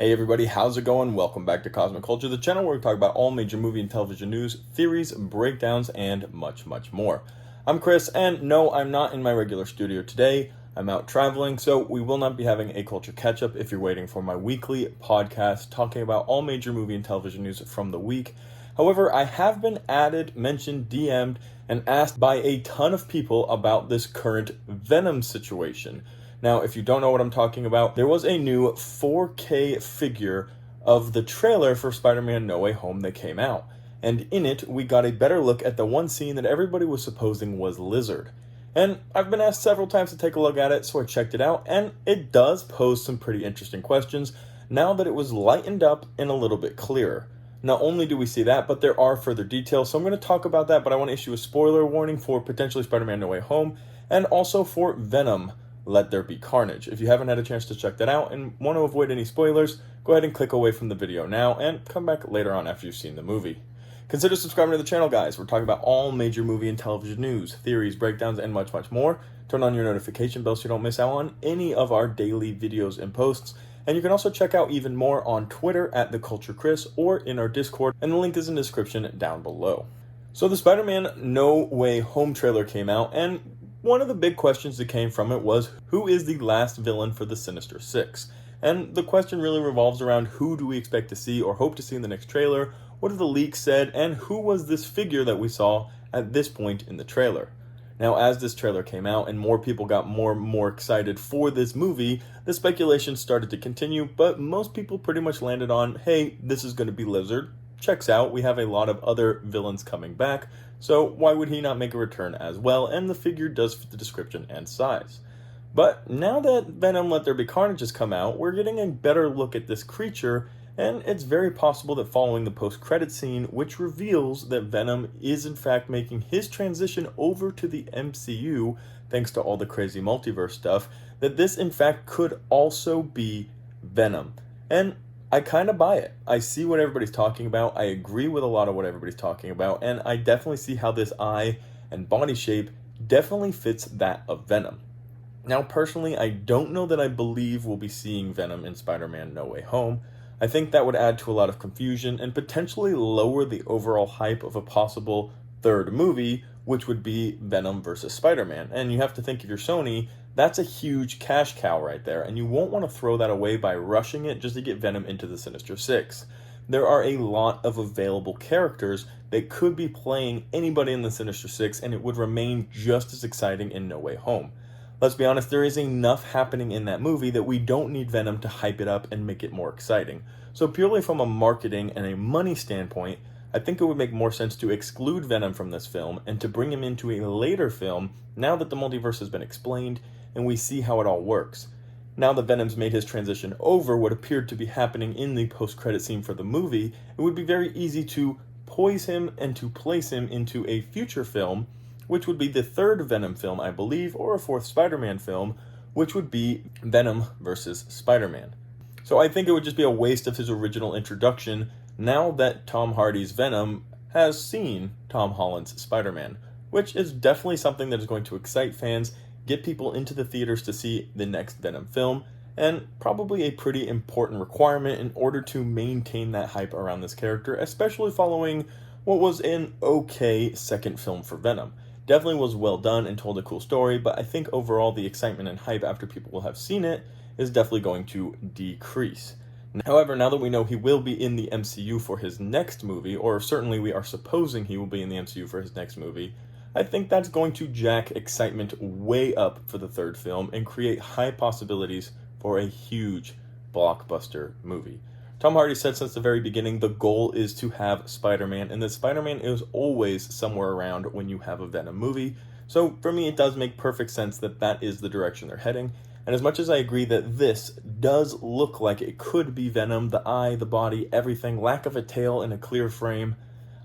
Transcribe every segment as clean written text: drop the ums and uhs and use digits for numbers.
Hey everybody, how's it going? Welcome back to Cosmic Culture, the channel where we talk about all major movie and television news, theories, breakdowns, and much, much more. I'm Chris, and no, I'm not in my regular studio today. I'm out traveling, so we will not be having a culture catch-up if you're waiting for my weekly podcast talking about all major movie and television news from the week. However, I have been added, mentioned, DM'd, and asked by a ton of people about this current Venom situation. Now, if you don't know what I'm talking about, there was a new 4K figure of the trailer for Spider-Man No Way Home that came out. And in it, we got a better look at the one scene that everybody was supposing was Lizard. And I've been asked several times to take a look at it, so I checked it out, and it does pose some pretty interesting questions now that it was lightened up and a little bit clearer. Not only do we see that, but there are further details, so I'm going to talk about that, but I want to issue a spoiler warning for potentially Spider-Man No Way Home, and also for Venom, Let There Be Carnage. If you haven't had a chance to check that out and want to avoid any spoilers, go ahead and click away from the video now and come back later on after you've seen the movie. Consider subscribing to the channel, guys. We're talking about all major movie and television news, theories, breakdowns, and much, much more. Turn on your notification bell so you don't miss out on any of our daily videos and posts. And you can also check out even more on Twitter at TheCultureChris or in our Discord, and the link is in the description down below. So the Spider-Man No Way Home trailer came out, and one of the big questions that came from it was, who is the last villain for the Sinister Six? And the question really revolves around who do we expect to see or hope to see in the next trailer, what have the leaks said, and who was this figure that we saw at this point in the trailer? Now, as this trailer came out and more people got more and more excited for this movie, the speculation started to continue, but most people pretty much landed on, hey, this is going to be Lizard. Checks out, we have a lot of other villains coming back, so why would he not make a return as well? And the figure does fit the description and size. But now that Venom Let There Be Carnage has come out, we're getting a better look at this creature, and it's very possible that following the post-credit scene, which reveals that Venom is in fact making his transition over to the MCU, thanks to all the crazy multiverse stuff, that this in fact could also be Venom. And I kind of buy it. I see what everybody's talking about. I agree with a lot of what everybody's talking about, and I definitely see how this eye and body shape definitely fits that of Venom. Now, personally, I don't know that I believe we'll be seeing Venom in Spider-Man No Way Home. I think that would add to a lot of confusion and potentially lower the overall hype of a possible third movie, which would be Venom versus Spider-Man. And you have to think, if you're Sony, that's a huge cash cow right there, and you won't want to throw that away by rushing it just to get Venom into the Sinister Six. There are a lot of available characters that could be playing anybody in the Sinister Six, and it would remain just as exciting in No Way Home. Let's be honest, there is enough happening in that movie that we don't need Venom to hype it up and make it more exciting. So purely from a marketing and a money standpoint, I think it would make more sense to exclude Venom from this film and to bring him into a later film now that the multiverse has been explained and we see how it all works. Now that Venom's made his transition over what appeared to be happening in the post-credit scene for the movie, it would be very easy to poise him and to place him into a future film, which would be the third Venom film, I believe, or a fourth Spider-Man film, which would be Venom versus Spider-Man. So I think it would just be a waste of his original introduction now that Tom Hardy's Venom has seen Tom Holland's Spider-Man, which is definitely something that is going to excite fans, get people into the theaters to see the next Venom film, and probably a pretty important requirement in order to maintain that hype around this character, especially following what was an okay second film for Venom. Definitely was well done and told a cool story, but I think overall the excitement and hype after people will have seen it is definitely going to decrease. However, now that we know he will be in the MCU for his next movie, or certainly we are supposing he will be in the MCU for his next movie, I think that's going to jack excitement way up for the third film and create high possibilities for a huge blockbuster movie. Tom Hardy said since the very beginning the goal is to have Spider-Man, and that Spider-Man is always somewhere around when you have a Venom movie. So for me, it does make perfect sense that that is the direction they're heading. And as much as I agree that this does look like it could be Venom, the eye, the body, everything, lack of a tail in a clear frame,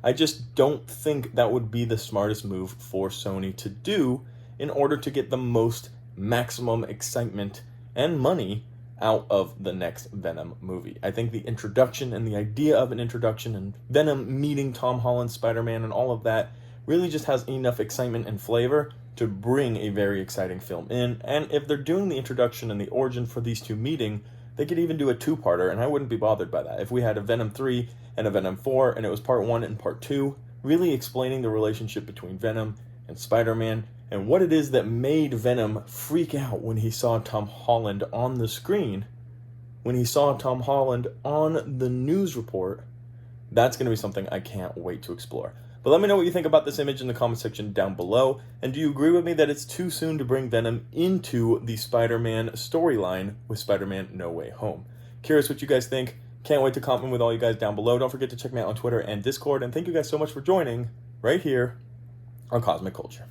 I just don't think that would be the smartest move for Sony to do in order to get the most maximum excitement and money out of the next Venom movie. I think the introduction and the idea of an introduction and Venom meeting Tom Holland's Spider-Man and all of that really just has enough excitement and flavor to bring a very exciting film in. And if they're doing the introduction and the origin for these two meeting They could even do a two-parter, and I wouldn't be bothered by that. If we had a Venom 3 and a Venom 4, and it was part 1 and part 2, really explaining the relationship between Venom and Spider-Man, and what it is that made Venom freak out when he saw Tom Holland on the screen, when he saw Tom Holland on the news report. That's going to be something I can't wait to explore. But let me know what you think about this image in the comment section down below. And do you agree with me that it's too soon to bring Venom into the Spider-Man storyline with Spider-Man No Way Home? Curious what you guys think. Can't wait to comment with all you guys down below. Don't forget to check me out on Twitter and Discord. And thank you guys so much for joining right here on Cosmic Culture.